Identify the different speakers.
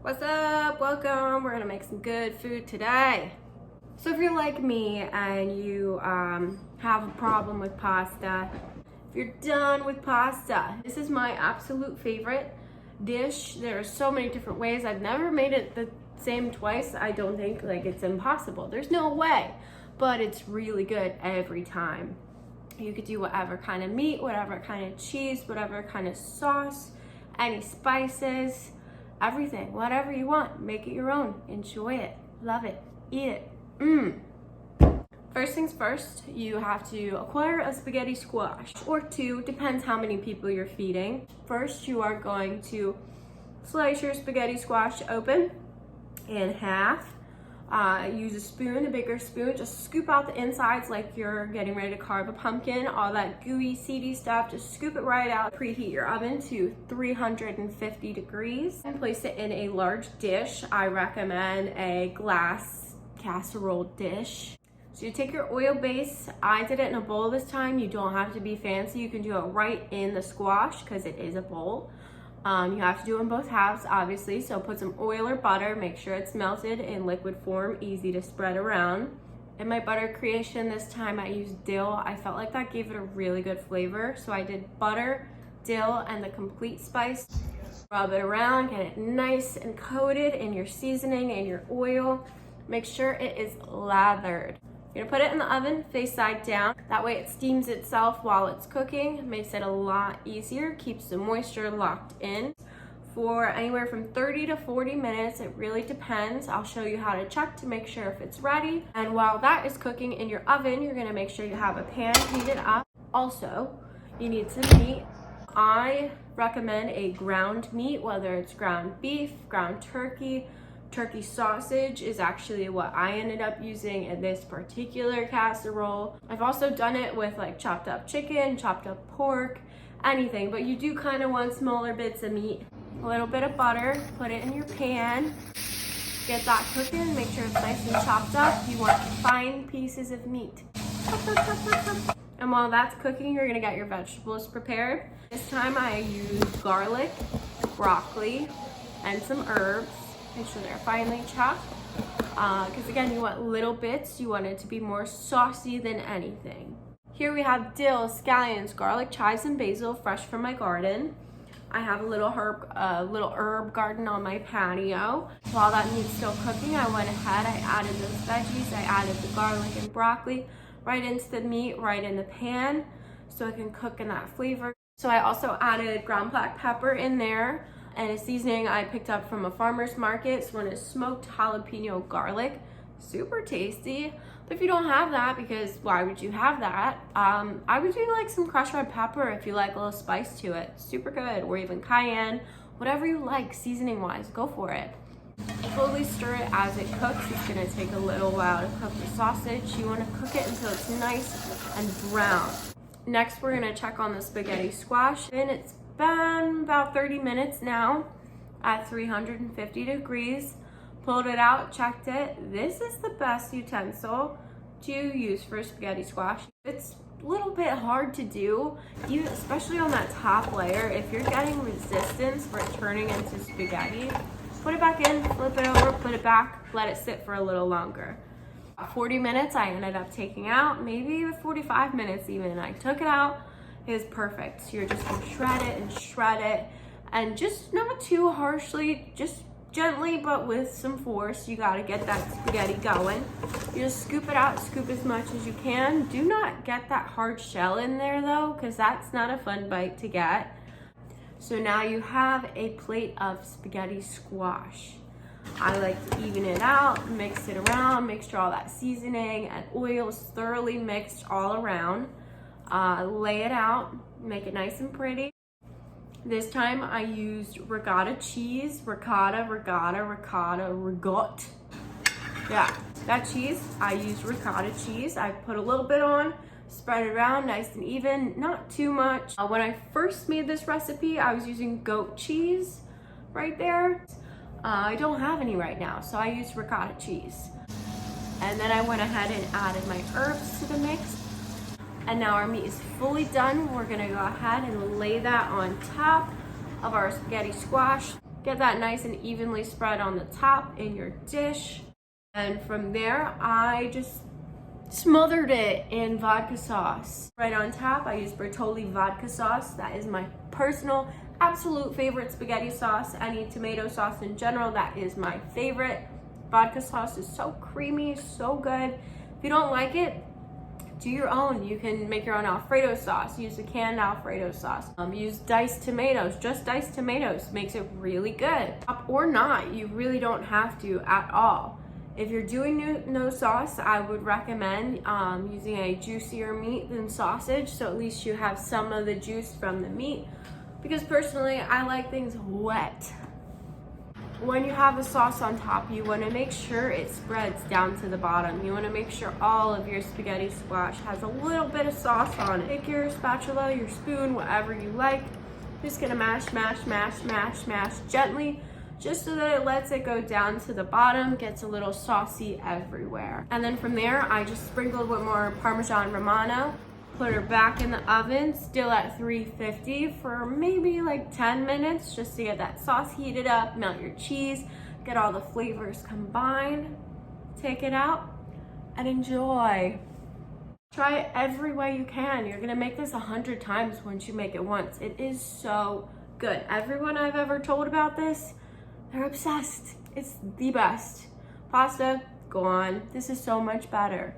Speaker 1: What's up? Welcome. We're gonna make some good food today. So if you're like me and you have a problem with pasta, if you're done with pasta, this is my absolute favorite dish. There are so many different ways. I've never made it the same twice. I don't think, like, it's impossible. There's no way, but it's really good every time. You could do whatever kind of meat, whatever kind of cheese, whatever kind of sauce, any spices, everything, whatever you want. Make it your own. Enjoy it. Love it. Eat it. First things first, you have to acquire a spaghetti squash, or two, depends how many people you're feeding. First, you are going to slice your spaghetti squash open in half. Use a spoon, a bigger spoon, just scoop out the insides like you're getting ready to carve a pumpkin. All that gooey, seedy stuff, just scoop it right out. Preheat your oven to 350 degrees and place it in a large dish. I recommend a glass casserole dish. So you take your oil base. I did it in a bowl this time. You don't have to be fancy. You can do it right in the squash because it is a bowl. You have to do it in both halves, obviously. So put some oil or butter, make sure it's melted in liquid form, easy to spread around. In my butter creation this time, I used dill. I felt like that gave it a really good flavor. So I did butter, dill, and the complete spice. Rub it around, get it nice and coated in your seasoning and your oil. Make sure it is lathered. You're gonna put it in the oven face side down. That way it steams itself while it's cooking. Makes it a lot easier, keeps the moisture locked in. For anywhere from 30 to 40 minutes, it really depends. I'll show you how to check to make sure if it's ready. And while that is cooking in your oven, you're gonna make sure you have a pan heated up. Also, you need some meat. I recommend a ground meat, whether it's ground beef, ground turkey. Turkey sausage is actually what I ended up using in this particular casserole. I've also done it with like chopped up chicken, chopped up pork, anything, but you do kind of want smaller bits of meat. A little bit of butter, put it in your pan, get that cooking, make sure it's nice and chopped up. You want fine pieces of meat. And while that's cooking, you're gonna get your vegetables prepared. This time I used garlic, broccoli, and some herbs. Make sure they're finely chopped, because again, you want little bits. You want it to be more saucy than anything. Here we have dill, scallions, garlic, chives, and basil, fresh from my garden. I have a little herb garden on my patio. While that meat's still cooking, I went ahead, I added those veggies, I added the garlic and broccoli right into the meat, right in the pan, so it can cook in that flavor. So I also added ground black pepper in there, and a seasoning I picked up from a farmer's market. This one is smoked jalapeno garlic. Super tasty. But if you don't have that, because why would you have that? I would do like some crushed red pepper if you like a little spice to it. Super good. Or even cayenne. Whatever you like seasoning wise, go for it. Slowly stir it as it cooks. It's gonna take a little while to cook the sausage. You wanna cook it until it's nice and brown. Next, we're gonna check on the spaghetti squash. And it's been about 30 minutes now at 350 degrees. Pulled it out, checked it. This is the best utensil to use for spaghetti squash. It's a little bit hard to do, even especially on that top layer. If you're getting resistance for it turning into spaghetti, put it back in, flip it over, put it back, let it sit for a little longer. 40 minutes I ended up taking out, maybe 45 minutes even. I took it out. It was perfect. So you're just gonna shred it, and just not too harshly, just gently, but with some force. You gotta get that spaghetti going. You just scoop it out, scoop as much as you can. Do not get that hard shell in there though, because that's not a fun bite to get. So now you have a plate of spaghetti squash. I like to even it out, mix it around, make sure all that seasoning and oil is thoroughly mixed all around. Lay it out, make it nice and pretty. This time I used ricotta cheese, ricotta. Yeah, that cheese, I used ricotta cheese. I put a little bit on, spread it around nice and even, not too much. When I first made this recipe, I was using goat cheese right there. I don't have any right now, so I used ricotta cheese. And then I went ahead and added my herbs to the mix. And now our meat is fully done. We're gonna go ahead and lay that on top of our spaghetti squash. Get that nice and evenly spread on the top in your dish. And from there, I just smothered it in vodka sauce. Right on top, I use Bertolli vodka sauce. That is my personal, absolute favorite spaghetti sauce. Any tomato sauce in general, that is my favorite. Vodka sauce is so creamy, so good. If you don't like it, do your own. You can make your own Alfredo sauce. Use a canned Alfredo sauce. Use diced tomatoes. Just diced tomatoes makes it really good. Or not, you really don't have to at all. If you're doing no sauce, I would recommend using a juicier meat than sausage, so at least you have some of the juice from the meat. Because personally, I like things wet. When you have a sauce on top, you want to make sure it spreads down to the bottom. You want to make sure all of your spaghetti squash has a little bit of sauce on it. Take your spatula, your spoon, whatever you like. Just gonna mash, mash, mash, mash, mash gently, just so that it lets it go down to the bottom, gets a little saucy everywhere. And then from there, I just sprinkled with more Parmesan Romano, put her back in the oven, still at 350 for maybe like 10 minutes, just to get that sauce heated up, melt your cheese, get all the flavors combined, take it out, and enjoy. Try it every way you can. You're gonna make this 100 times once you make it once. It is so good. Everyone I've ever told about this, they're obsessed. It's the best. Pasta, go on. This is so much better.